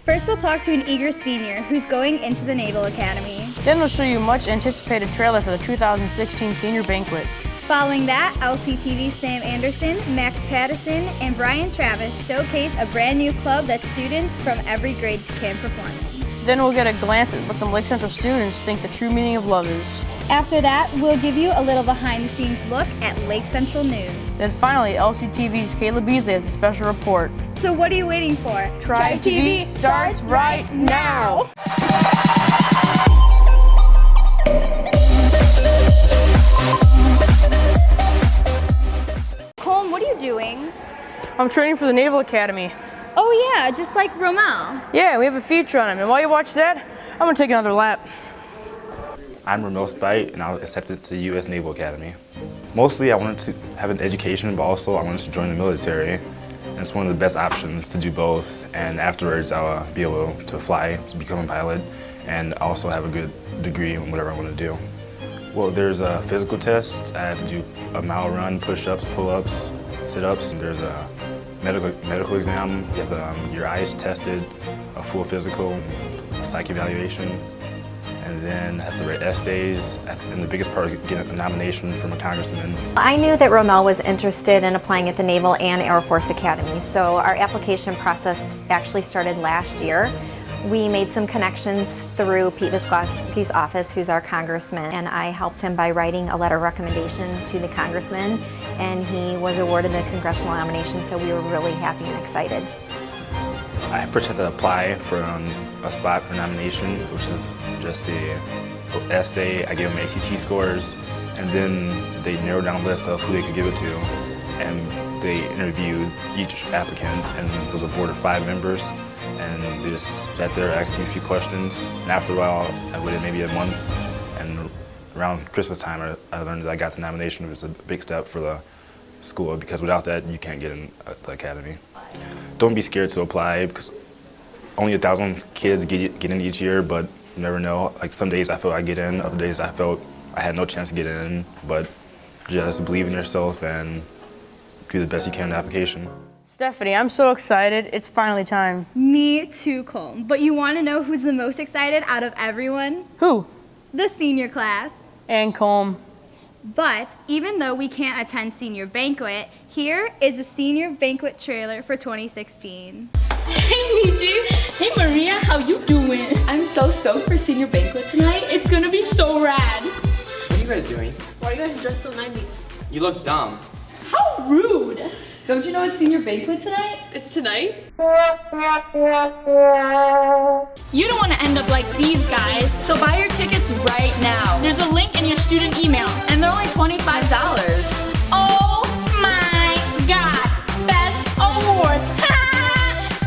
First, we'll talk to an eager senior who's going into the Naval Academy. Then we'll show you a much anticipated trailer for the 2016 senior banquet. Following that, LCTV's Sam Anderson, Max Pattison, and Brian Travis showcase a brand new club that students from every grade can perform in. Then we'll get a glance at what some Lake Central students think the true meaning of love is. After that, we'll give you a little behind-the-scenes look at Lake Central news. Then finally, LCTV's Caleb Beasley has a special report. So what are you waiting for? Try TV starts right now! Colm, what are you doing? I'm training for the Naval Academy. Oh yeah, just like Romel. Yeah, we have a feature on him, and while you watch that, I'm gonna take another lap. I'm Romel Spite, and I was accepted to the U.S. Naval Academy. Mostly I wanted to have an education, but also I wanted to join the military. And it's one of the best options to do both, and afterwards I'll be able to fly, to become a pilot, and also have a good degree in whatever I want to do. Well, there's a physical test. I have to do a mile run, push-ups, pull-ups, sit-ups. There's a medical exam. You have your eyes tested, a full physical, psych evaluation, and then have to write essays. And the biggest part is getting a nomination from a congressman. I knew that Romel was interested in applying at the Naval and Air Force Academy, so our application process actually started last year. We made some connections through Pete Visclosky's office, who's our congressman, and I helped him by writing a letter of recommendation to the congressman, and he was awarded the congressional nomination, so we were really happy and excited. I first had to apply for a spot for nomination, which is just the essay. I gave them ACT scores, and then they narrowed down a list of who they could give it to, and they interviewed each applicant, and it was a board of 5 members. And they just sat there asking a few questions. And after a while, I waited maybe a month. And around Christmas time, I learned that I got the nomination. It was a big step for the school, because without that, you can't get in the academy. Don't be scared to apply, because only 1,000 kids get in each year, but you never know. Like some days I felt I get in, other days I felt I had no chance to get in. But just believe in yourself and do the best you can in the application. Stephanie, I'm so excited. It's finally time. Me too, Colm. But you want to know who's the most excited out of everyone? Who? The senior class. And Colm. But even though we can't attend senior banquet, here is a senior banquet trailer for 2016. Hey Niji! Hey Maria, how you doing? I'm so stoked for senior banquet tonight. It's gonna be so rad. What are you guys doing? Why are you guys dressed so 90s? You look dumb. How rude! Don't you know it's senior banquet tonight? It's tonight? You don't want to end up like these guys. So buy your tickets right now. There's a link in your student email. And they're only $25. Oh my god! Best award!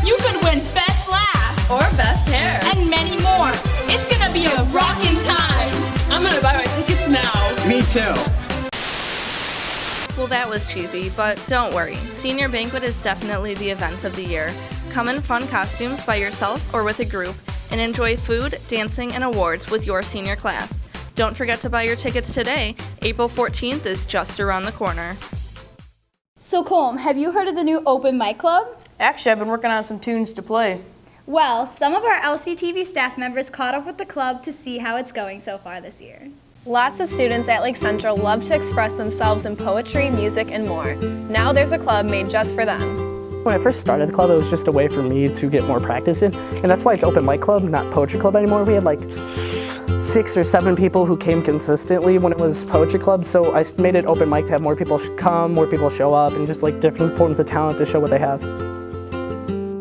You could win best laugh. Or best hair. And many more. It's gonna be a rockin' time. I'm gonna buy my tickets now. Me too. Well, that was cheesy, but don't worry. Senior Banquet is definitely the event of the year. Come in fun costumes by yourself or with a group and enjoy food, dancing, and awards with your senior class. Don't forget to buy your tickets today. April 14th is just around the corner. So Colm, have you heard of the new Open Mic Club? Actually, I've been working on some tunes to play. Well, some of our LCTV staff members caught up with the club to see how it's going so far this year. Lots of students at Lake Central love to express themselves in poetry, music, and more. Now there's a club made just for them. When I first started the club, it was just a way for me to get more practice in, and that's why it's Open Mic Club, not Poetry Club anymore. We had like 6 or 7 people who came consistently when it was Poetry Club, so I made it Open Mic to have more people come, more people show up, and just like different forms of talent to show what they have.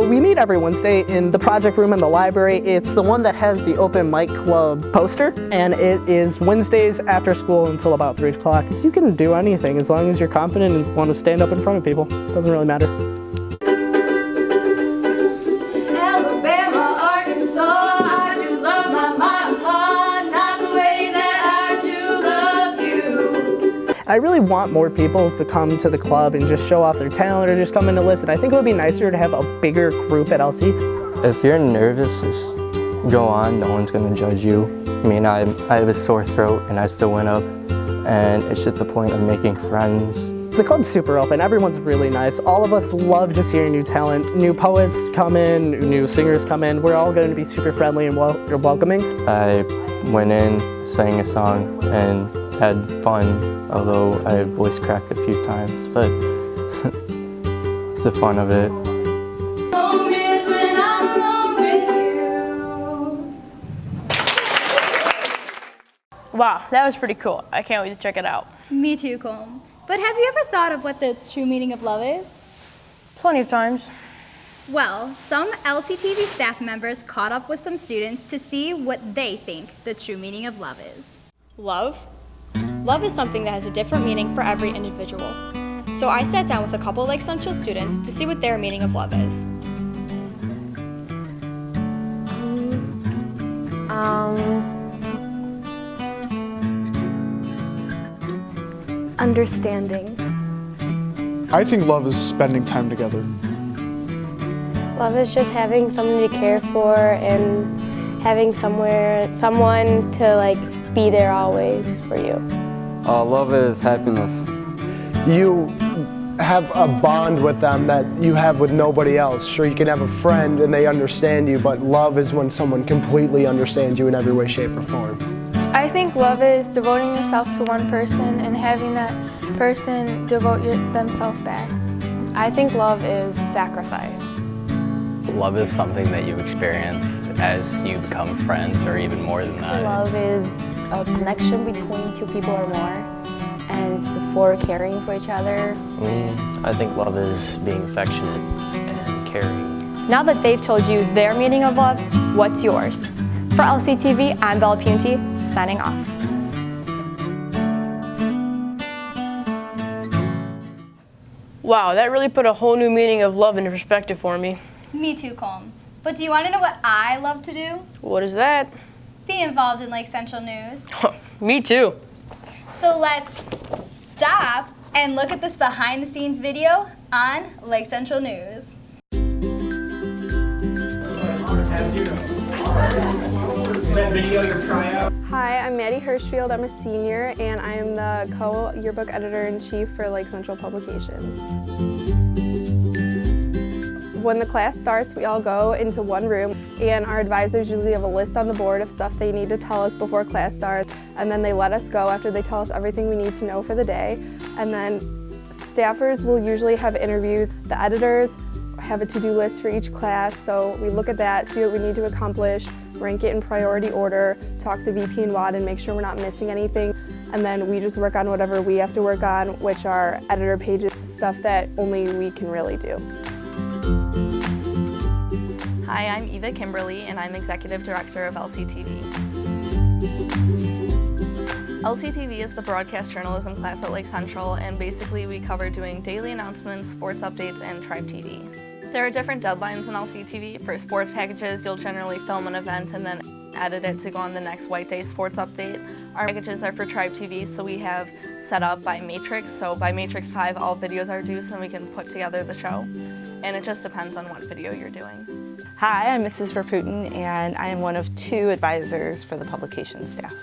We meet every Wednesday in the project room in the library. It's the one that has the Open Mic Club poster, and it is Wednesdays after school until about 3 o'clock. So you can do anything as long as you're confident and want to stand up in front of people. It doesn't really matter. Alabama, Arkansas, I do love my mom and pa, not the way that I do love you. I really want more people to come to the club and just show off their talent or just come in to listen. I think it would be nicer to have a bigger group at LC. If you're nervous, just go on. No one's going to judge you. I mean, I have a sore throat and I still went up. And it's just the point of making friends The club's super open. Everyone's really nice. All of us love just hearing new talent. New poets come in, new singers come in. We're all going to be super friendly and welcoming. I went in, sang a song, and had fun, although I voice cracked a few times, but it's the fun of it. Wow, that was pretty cool. I can't wait to check it out. Me too, Colm. But have you ever thought of what the true meaning of love is? Plenty of times. Well, some LCTV staff members caught up with some students to see what they think the true meaning of love is. Love? Love is something that has a different meaning for every individual. So I sat down with a couple Lake Central students to see what their meaning of love is. Understanding. I think love is spending time together. Love is just having someone to care for and having someone to be there always for you. Love is happiness. You have a bond with them that you have with nobody else. Sure, you can have a friend and they understand you, but love is when someone completely understands you in every way, shape, or form. I think love is devoting yourself to one person and having that person devote themselves back. I think love is sacrifice. Love is something that you experience as you become friends or even more than that. Love is a connection between two people or more, and it's for caring for each other. I think love is being affectionate and caring. Now that they've told you their meaning of love, what's yours? For LCTV, I'm Bella Punti, signing off. Wow, that really put a whole new meaning of love into perspective for me. Me too, Colm. But do you want to know what I love to do? What is that? Be involved in Lake Central News. Me too. So let's stop and look at this behind the scenes video on Lake Central News. Hi, I'm Maddie Hirschfield. I'm a senior, and I am the co-yearbook editor-in-chief for Lake Central Publications. When the class starts, we all go into one room, and our advisors usually have a list on the board of stuff they need to tell us before class starts, and then they let us go after they tell us everything we need to know for the day. And then staffers will usually have interviews. The editors have a to-do list for each class, so we look at that, see what we need to accomplish, rank it in priority order, talk to VP and WAD and make sure we're not missing anything, and then we just work on whatever we have to work on, which are editor pages, stuff that only we can really do. Hi, I'm Eva Kimberly, and I'm Executive Director of LCTV. LCTV is the broadcast journalism class at Lake Central, and basically we cover doing daily announcements, sports updates, and Tribe TV. There are different deadlines in LCTV. For sports packages, you'll generally film an event and then edit it to go on the next White Day sports update. Our packages are for Tribe TV, so we have set up by Matrix. So by Matrix 5, all videos are due so we can put together the show. And it just depends on what video you're doing. Hi, I'm Mrs. Verputin, and I am one of 2 advisors for the publication staff.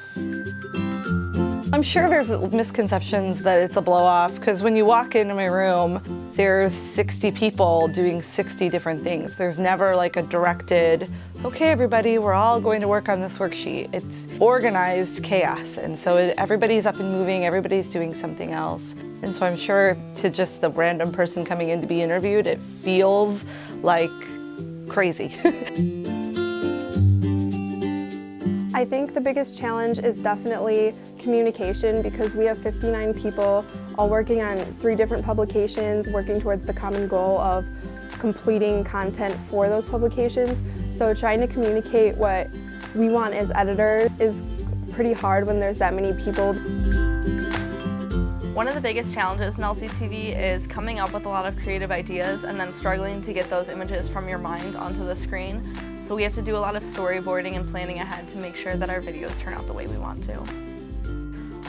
I'm sure there's misconceptions that it's a blow-off, because when you walk into my room, there's 60 people doing 60 different things. There's never like a directed, okay everybody, we're all going to work on this worksheet. It's organized chaos, and so everybody's up and moving, everybody's doing something else. And so I'm sure to just the random person coming in to be interviewed, it feels like crazy. I think the biggest challenge is definitely communication, because we have 59 people all working on 3 different publications, working towards the common goal of completing content for those publications. So trying to communicate what we want as editors is pretty hard when there's that many people. One of the biggest challenges in LCTV is coming up with a lot of creative ideas and then struggling to get those images from your mind onto the screen. So we have to do a lot of storyboarding and planning ahead to make sure that our videos turn out the way we want to.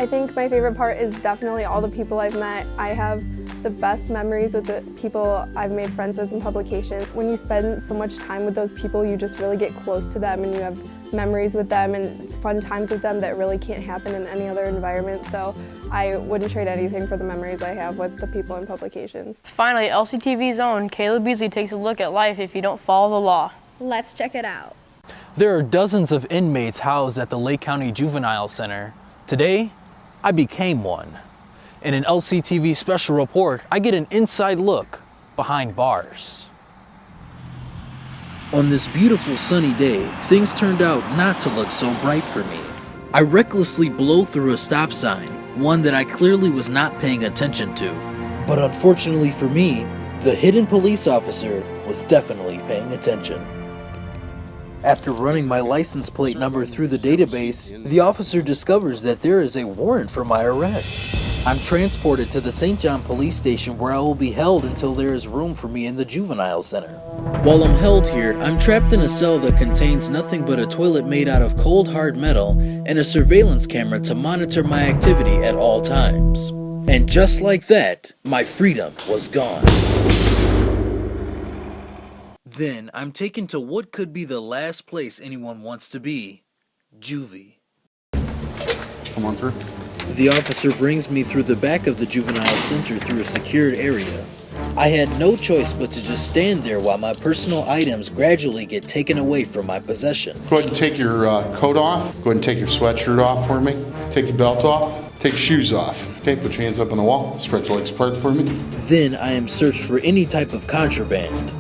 I think my favorite part is definitely all the people I've met. I have the best memories with the people I've made friends with in publications. When you spend so much time with those people, you just really get close to them and you have memories with them and fun times with them that really can't happen in any other environment. So I wouldn't trade anything for the memories I have with the people in publications. Finally, LCTV's own Caleb Beasley takes a look at life if you don't follow the law. Let's check it out. There are dozens of inmates housed at the Lake County Juvenile Center. Today, I became one. In an LCTV special report, I get an inside look behind bars. On this beautiful sunny day, things turned out not to look so bright for me. I recklessly blow through a stop sign, one that I clearly was not paying attention to. But unfortunately for me, the hidden police officer was definitely paying attention. After running my license plate number through the database, the officer discovers that there is a warrant for my arrest. I'm transported to the St. John Police Station where I will be held until there is room for me in the Juvenile Center. While I'm held here, I'm trapped in a cell that contains nothing but a toilet made out of cold hard metal and a surveillance camera to monitor my activity at all times. And just like that, my freedom was gone. Then I'm taken to what could be the last place anyone wants to be, juvie. Come on through. The officer brings me through the back of the juvenile center through a secured area. I had no choice but to just stand there while my personal items gradually get taken away from my possession. Go ahead and take your coat off. Go ahead and take your sweatshirt off for me. Take your belt off. Take your shoes off. Okay, put your hands up on the wall. Spread your legs apart for me. Then I am searched for any type of contraband.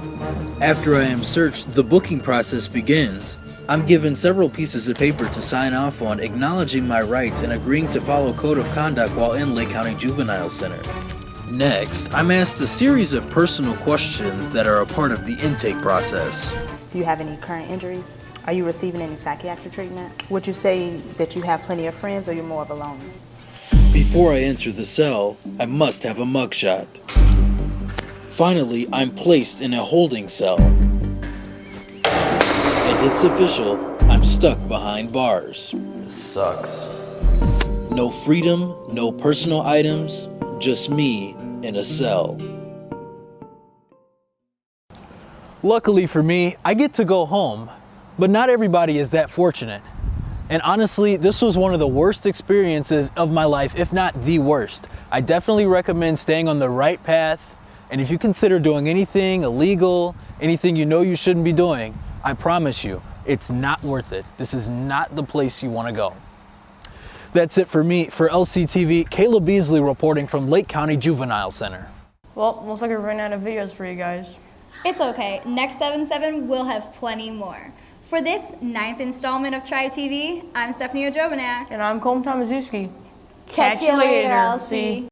After I am searched, the booking process begins. I'm given several pieces of paper to sign off on, acknowledging my rights and agreeing to follow code of conduct while in Lake County Juvenile Center. Next, I'm asked a series of personal questions that are a part of the intake process. Do you have any current injuries? Are you receiving any psychiatric treatment? Would you say that you have plenty of friends or you're more of a loner? Before I enter the cell, I must have a mugshot. Finally, I'm placed in a holding cell. And it's official, I'm stuck behind bars. This sucks. No freedom, no personal items, just me in a cell. Luckily for me, I get to go home, but not everybody is that fortunate. And honestly, this was one of the worst experiences of my life, if not the worst. I definitely recommend staying on the right path, and if you consider doing anything illegal, anything you know you shouldn't be doing, I promise you, it's not worth it. This is not the place you want to go. That's it for me. For LCTV, Caleb Beasley reporting from Lake County Juvenile Center. Well, looks like we're running out of videos for you guys. It's okay. Next 7/7 we'll have plenty more. For this 9th installment of Tribe TV, I'm Stephanie Odrobanak. And I'm Colton Tomaszewski. Catch you later, LC.